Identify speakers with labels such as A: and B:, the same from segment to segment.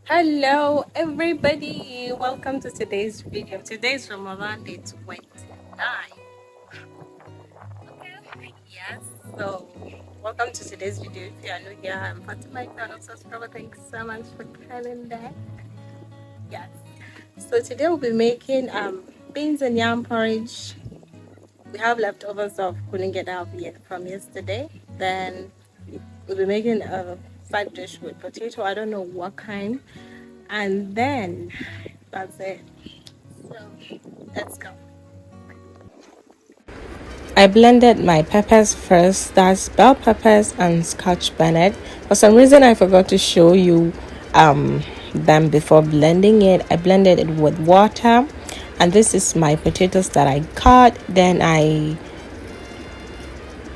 A: Hello, everybody. Welcome to today's video. Today's Ramadan Day 29. Okay. Yes. So, welcome to today's video. If you are new here, I'm Fatima. If you are not subscriber, thanks so much for coming back. Yes. So today we'll be making beans and yam porridge. We have leftovers of couldn't get out yet from yesterday. Then we'll be making a side dish with potato. I don't know what kind. And then that's it. So let's go. I blended my peppers first, that's bell peppers and scotch bonnet. For some reason I forgot to show you them before blending it. I blended it with water, and this is my potatoes that I cut. Then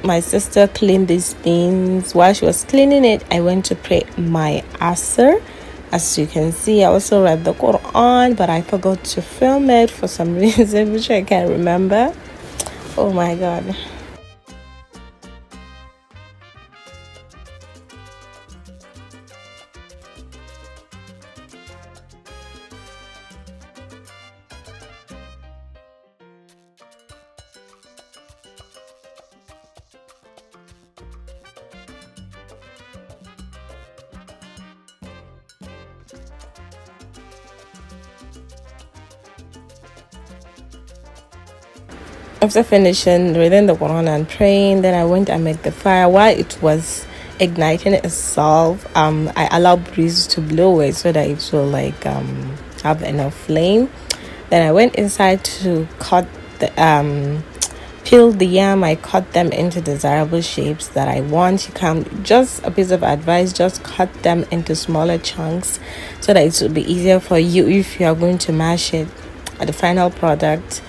A: my sister cleaned these beans. While she was cleaning it, I went to pray my asr. As you can see, I also read the Quran, but I forgot to film it for some reason, which I can't remember. Oh my god. After finishing reading the Quran and praying, then I went and made the fire. While it was igniting itself, I allowed breeze to blow it so that it will have enough flame. Then I went inside to cut the peel the yam. I cut them into desirable shapes that I want. You can, just a piece of advice, just cut them into smaller chunks so that it will be easier for you if you are going to mash it at the final product.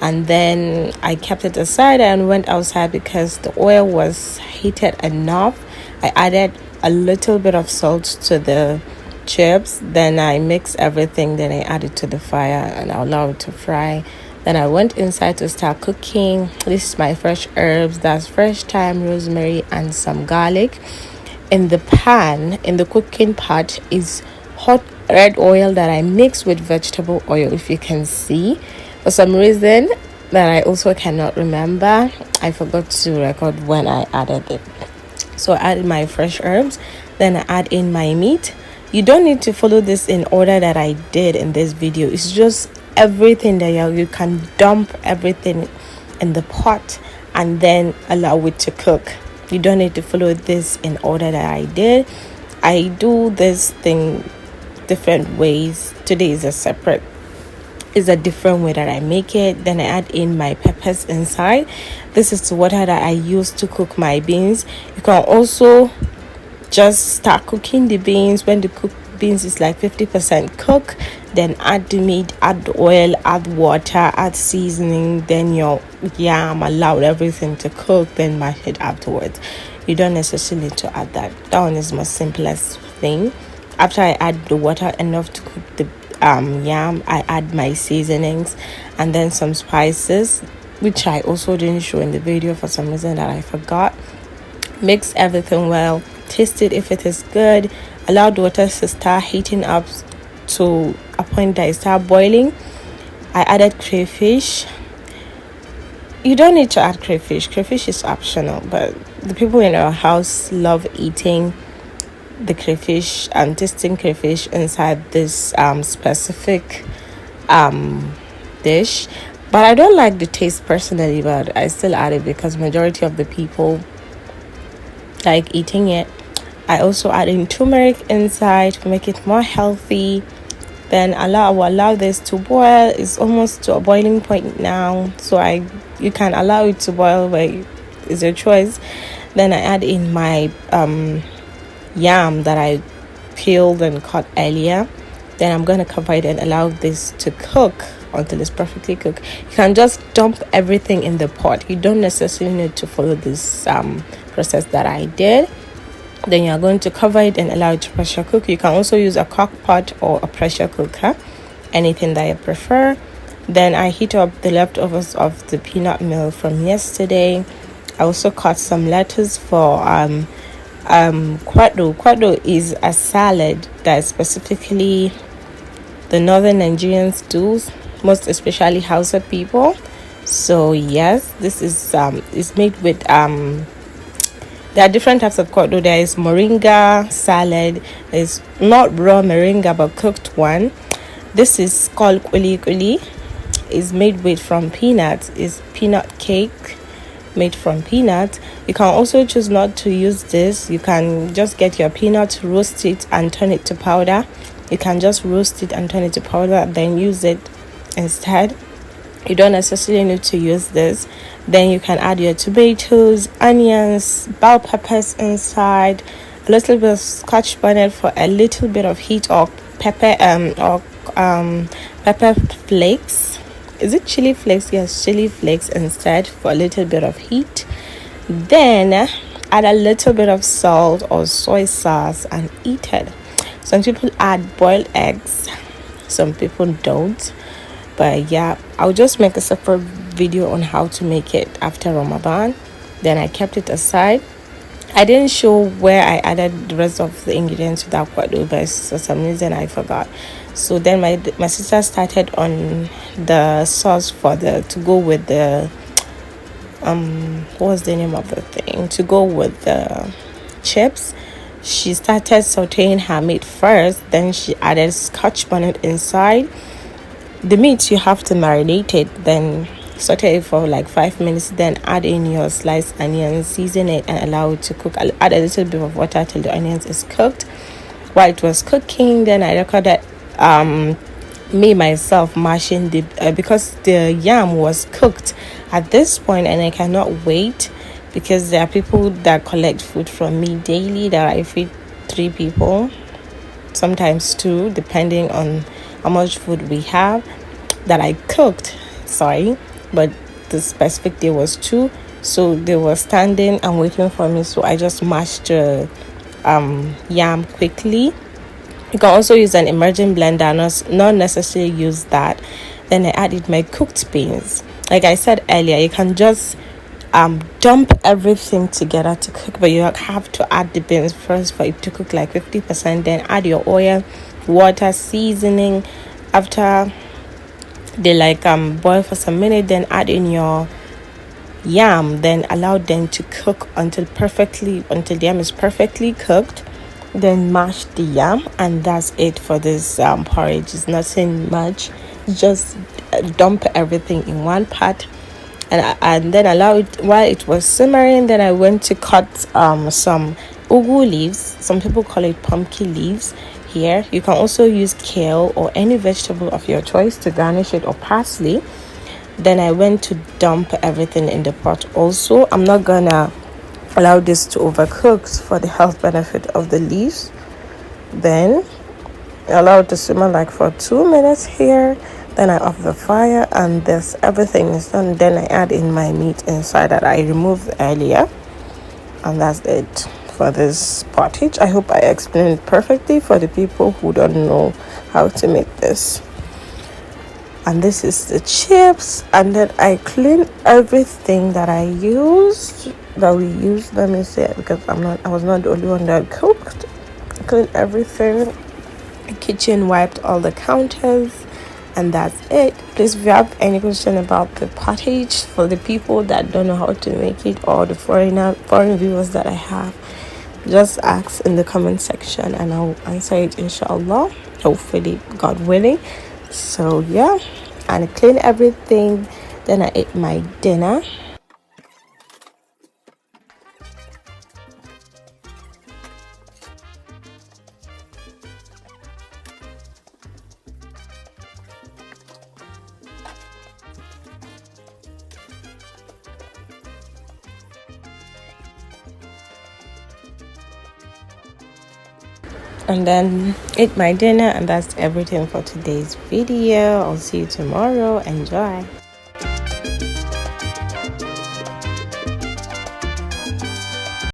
A: And then I kept it aside and went outside because the oil was heated enough. I added a little bit of salt to the chips. Then I mixed everything. Then I added to the fire and I allowed it to fry. Then I went inside to start cooking. This is my fresh herbs. That's fresh thyme, rosemary, and some garlic. In the pan, in the cooking pot, is hot red oil that I mix with vegetable oil, if you can see. For some reason that I also cannot remember, I forgot to record when I added it. So I added my fresh herbs, then I add in my meat. You don't need to follow this in order that I did in this video. It's just everything that you can dump everything in the pot and then allow it to cook. You don't need to follow this in order that I did. I do this thing different ways. Today is a different way that I make it. Then I add in my peppers inside. This is the water that I use to cook my beans. You can also just start cooking the beans when the beans is like 50% cooked. Then add the meat, add the oil, add water, add seasoning, then your yam, allow everything to cook, then mash it afterwards. You don't necessarily need to add that. That one is the most simplest thing. After I add the water enough to cook the yam, I add my seasonings and then some spices, which I also didn't show in the video for some reason that I forgot. Mix everything well, taste it if it is good, allow the water to start heating up to a point that it start boiling. I added crayfish. You don't need to add crayfish is optional, but the people in our house love eating the crayfish and tasting crayfish inside this specific dish. But I don't like the taste personally, but I still add it because majority of the people like eating it. I also add in turmeric inside to make it more healthy. Then allow this to boil. It's almost to a boiling point now, so you can allow it to boil, but it's your choice. Then I add in my yam that I peeled and cut earlier. Then I'm going to cover it and allow this to cook until it's perfectly cooked. You can just dump everything in the pot. You don't necessarily need to follow this process that I did. Then you're going to cover it and allow it to pressure cook. You can also use a crock pot or a pressure cooker, anything that you prefer. Then I heat up the leftovers of the peanut meal from yesterday. I also cut some lettuce for Kwado is a salad that specifically the northern Nigerians do, most especially Hausa people. So yes, this is made with there are different types of kwado. There is moringa salad. It's not raw moringa but cooked one. This is called kuli kuli. It's made with from peanuts. It's peanut cake made from peanuts. You can also choose not to use this. You can just get your peanuts, roast it and turn it to powder. You can just roast it and turn it to powder, then use it instead. You don't necessarily need to use this. Then you can add your tomatoes, onions, bell peppers inside, a little bit of scotch bonnet for a little bit of heat, or pepper pepper flakes. Is it chili flakes? Yes, chili flakes instead for a little bit of heat. Then add a little bit of salt or soy sauce and eat it. Some people add boiled eggs, some people don't. But yeah, I'll just make a separate video on how to make it after Ramadan. Then I kept it aside. I didn't show where I added the rest of the ingredients to that kwado, but for some reason I forgot. So then my sister started on the sauce for to go with the what's the name of the thing, to go with the chips. She started sauteing her meat first, then she added scotch bonnet inside. The meat, you have to marinate it, then saute it for like 5 minutes, then add in your sliced onions, season it and allow it to cook. I'll add a little bit of water till the onions is cooked. While it was cooking, then I recorded me myself mashing the because the yam was cooked at this point, and I cannot wait because there are people that collect food from me daily that I feed 3 people, sometimes 2, depending on how much food we have that I cooked. But the specific day was 2, so they were standing and waiting for me, so I just mashed the yam quickly. You can also use an emerging blender, not necessarily use that. Then I added my cooked beans. Like I said earlier, you can just dump everything together to cook, but you have to add the beans first for it to cook like 50%. Then add your oil, water, seasoning. After they boil for some minute, then add in your yam, then allow them to cook until the yam is perfectly cooked. Then mash the yam, and that's it for this porridge. It's nothing much. Just dump everything in one pot, and then allow it while it was simmering. Then I went to cut some ugu leaves. Some people call it pumpkin leaves here. You can also use kale or any vegetable of your choice to garnish it, or parsley. Then I went to dump everything in the pot. Also, I'm not gonna allow this to overcook for the health benefit of the leaves. Then allow it to simmer like for 2 minutes here. Then I off the fire, and everything is done. Then I add in my meat inside that I removed earlier, and that's it for this pottage. I hope I explained it perfectly for the people who don't know how to make this. And this is the chips, and then I clean everything that we used. Let me say it, because I was not the only one that cooked. Clean everything. The kitchen wiped all the counters, and that's it. Please, if you have any question about the pottage, for the people that don't know how to make it, or the foreign viewers that I have, just ask in the comment section and I'll answer it, inshallah, hopefully, God willing. So yeah, and I clean everything. Then I ate my dinner. And then ate my dinner, and that's everything for today's video. I'll see you tomorrow. Enjoy.